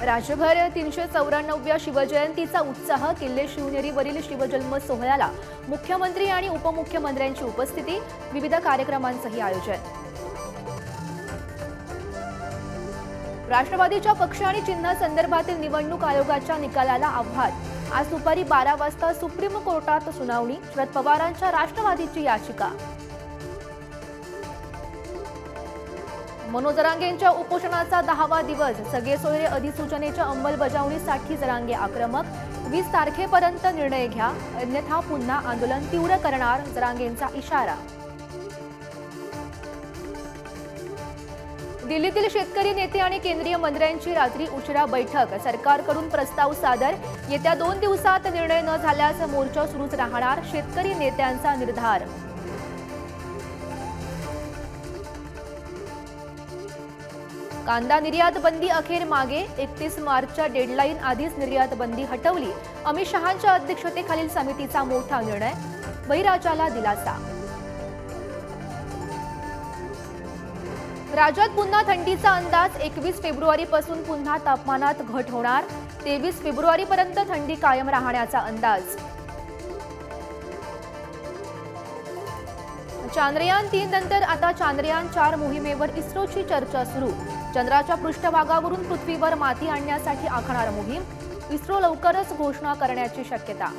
राज्यभर 394व्या शिवजयंतीचा उत्साह। किल्ले शिवनेरीवरील शिवजन्म सोहळ्याला मुख्यमंत्री आणि उपमुख्यमंत्र्यांची उपस्थिती। विविध कार्यक्रमांचंही आयोजन। राष्ट्रवादीच्या पक्ष आणि चिन्ह संदर्भातील निवडणूक आयोगाच्या निकालाला आव्हान। आज दुपारी 12 वाजता सुप्रीम कोर्टात सुनावणी। शरद पवारांच्या राष्ट्रवादीची याचिका। मनोज जरांगेंच्या उपोषणाचा 10वा दिवस। सगळे सोयरे अधिसूचनेच्या अंमलबजावणीसाठी जरांगे आक्रमक। 20 तारखेपर्यंत निर्णय घ्या, अन्यथा पुन्हा आंदोलन तीव्र करणार, जरांगेंचा इशारा। दिल्लीतील शेतकरी नेते आणि केंद्रीय मंत्र्यांची रात्री उशिरा बैठक। सरकारकडून प्रस्ताव सादर। येत्या 2 दिवसात निर्णय न झाल्यास मोर्चा सुरूच राहणार, शेतकरी नेत्यांचा निर्धार। कांदा निर्यात बंदी अखेर मागे। 31 मार्चच्या डेडलाईन आधीच निर्यात बंदी हटवली। अमित शहांच्या अध्यक्षतेखालील समितीचा मोठा निर्णय। बळीराजाला दिलासा। राज्यात पुन्हा थंडीचा अंदाज। 21 फेब्रुवारीपासून पुन्हा तापमानात घट होणार। 23 फेब्रुवारीपर्यंत थंडी कायम राहण्याचा अंदाज। चांद्रयान 3 नंतर आता चांद्रयान 4 मोहिमेवर इस्रोची चर्चा सुरू। चंद्राच्या पृष्ठभागावरून पृथ्वीवर माती आणण्यासाठी आखणार मोहीम। इस्रो लवकरच घोषणा करण्याची शक्यता।